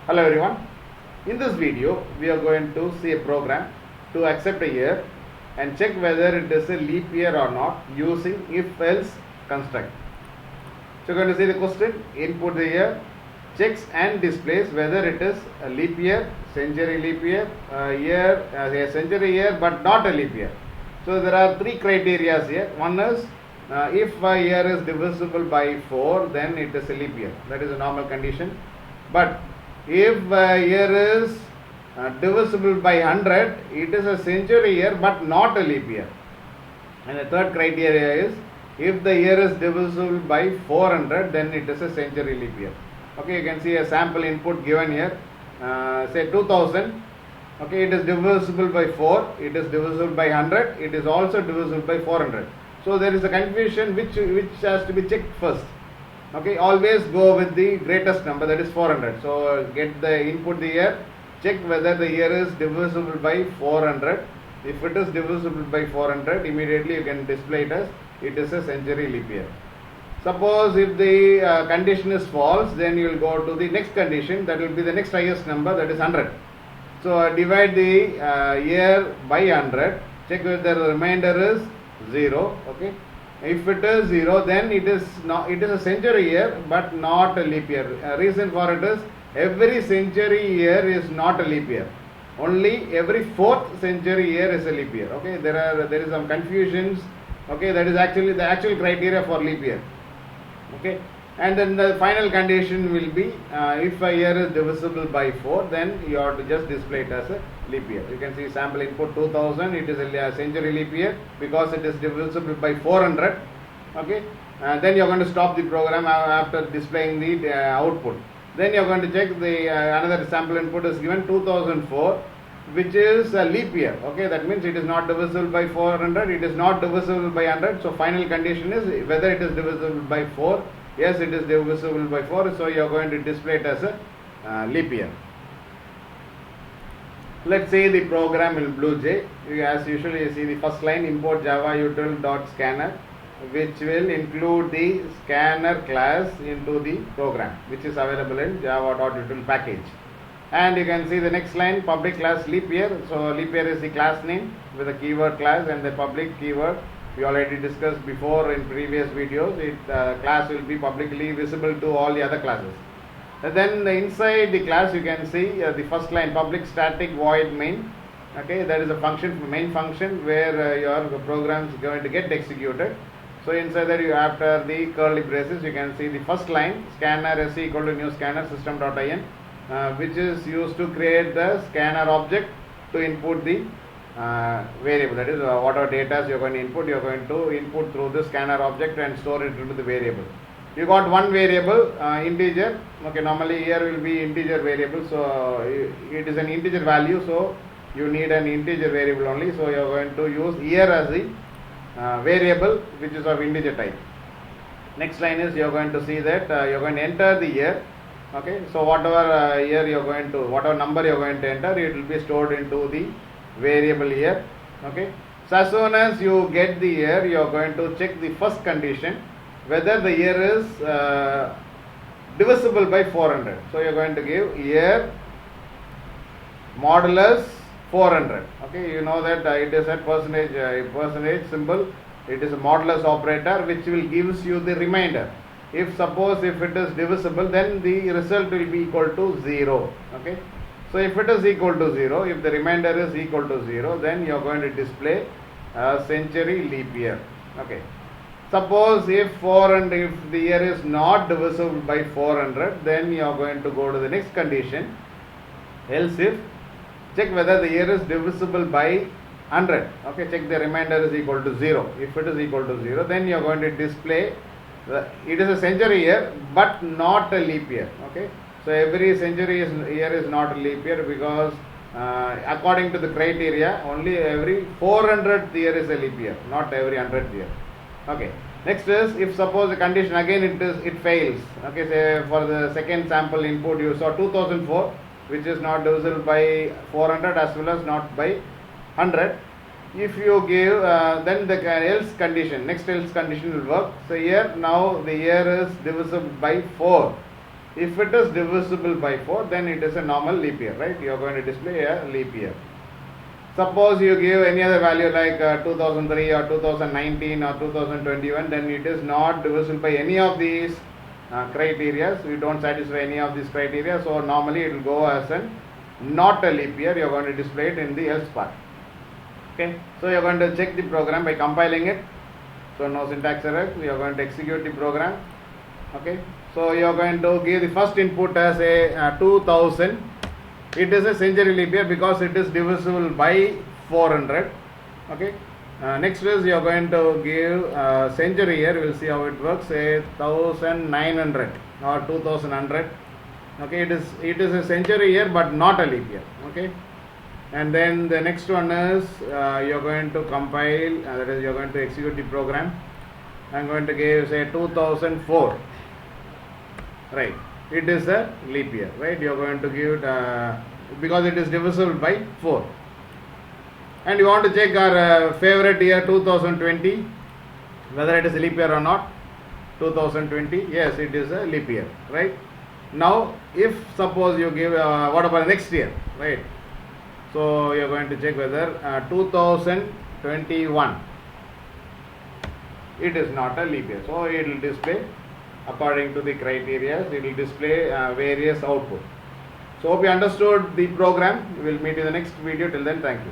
Hello everyone. In this video, we are going to see a program to accept a year and check whether it is a leap year or not using if-else construct. So, you're going to see the question, input the year, checks and displays whether it is a leap year, century leap year, a century year but not a leap year. So, there are three criteria here. One is if a year is divisible by 4, then it is a leap year. That is a normal condition. But if a year is divisible by 100, it is a century year but not a leap year. And the third criteria is if the year is divisible by 400, then it is a century leap year. Okay, you can see a sample input given here. Say 2000. Okay, it is divisible by 4, it is divisible by 100, it is also divisible by 400. So there is a confusion which has to be checked first. Okay, always go with the greatest number, that is 400. So get the input the year, check whether the year is divisible by 400. If it is divisible by 400, immediately you can display it as it is a century leap year. Suppose if the condition is false, then you will go to the next condition, that will be the next highest number, that is 100. So divide the year by 100, check whether the remainder is 0. Okay, if it is 0, then it is a century year but not a leap year. Reason for it is every century year is not a leap year. Only every 4th century year is a leap year. Okay, there is some confusions. Okay, that is actually the actual criteria for leap year. Okay, and then the final condition will be if a year is divisible by 4, then you have to just display it as a leap year. You can see sample input 2000, it is a century leap year because it is divisible by 400. Okay, then you are going to stop the program after displaying the output. Then you are going to check the another sample input is given 2004, which is a leap year. Okay, that means it is not divisible by 400, it is not divisible by 100. So final condition is whether it is divisible by 4. Yes, it is divisible by 4, so you are going to display it as a leap year. Let's say the program in BlueJ. As usual, you see the first line, import java util.scanner, which will include the scanner class into the program, which is available in java.util package. And you can see the next line, public class leap year. So leap year is the class name with a keyword class and the public keyword. We already discussed before in previous videos. Class will be publicly visible to all the other classes. And then inside the class you can see the first line, public static void main. Okay, that is a function, main function where your program is going to get executed. So inside that you after the curly braces you can see the first line, scanner sc equal to new scanner system.in, which is used to create the scanner object to input the variable, that is whatever data you are going to input, you are going to input through the scanner object and store it into the variable. You got one variable, integer. Okay, normally here will be integer variable, so it is an integer value, so you need an integer variable only. So you are going to use year as the variable which is of integer type. Next line is you are going to see that you are going to enter the year. Okay, so whatever year you are going to, whatever number you are going to enter, it will be stored into the variable year. Okay, so as soon as you get the year, you are going to check the first condition whether the year is divisible by 400. So you are going to give year modulus 400. Okay, you know that it is a percentage symbol. It is a modulus operator which will gives you the remainder. If suppose if it is divisible, then the result will be equal to 0. Okay, so if it is equal to 0, if the remainder is equal to 0, then you are going to display a century leap year. Okay, suppose if the year is not divisible by 400, then you are going to go to the next condition. Else if, check whether the year is divisible by 100. Okay, check the remainder is equal to 0. If it is equal to 0, then you are going to display it is a century year but not a leap year. Okay, so every century year is not a leap year because according to the criteria only every 400th year is a leap year, not every 100th year. Okay, next is if suppose the condition again it fails. Okay, say for the second sample input you saw 2004, which is not divisible by 400 as well as not by 100. If you give then the else condition, next else condition will work. So here now the year is divisible by 4. If it is divisible by 4, then it is a normal leap year, right? You are going to display a leap year. Suppose you give any other value like 2003 or 2019 or 2021, then it is not divisible by any of these criteria. We don't satisfy any of these criteria, so normally it will go as not a leap year. You are going to display it in the else part. Okay, so you are going to check the program by compiling it. So no syntax error. We are going to execute the program. Okay, so you are going to give the first input as a 2000. It is a century leap year because it is divisible by 400. Okay, next is you are going to give century year. We will see how it works. A 1900 or 2100. Okay, it is a century year but not a leap year. Okay, and then the next one is you are going to compile. That is, you are going to execute the program. I am going to give say 2004. Right, it is a leap year, right? You are going to give it because it is divisible by 4. And you want to check our favorite year 2020, whether it is a leap year or not. 2020, yes, it is a leap year, right? Now, if suppose you give, what about next year, right? So you are going to check whether 2021, it is not a leap year. So it will display according to the criteria. It will display various output. So hope you understood the program. We will meet in the next video. Till then, thank you.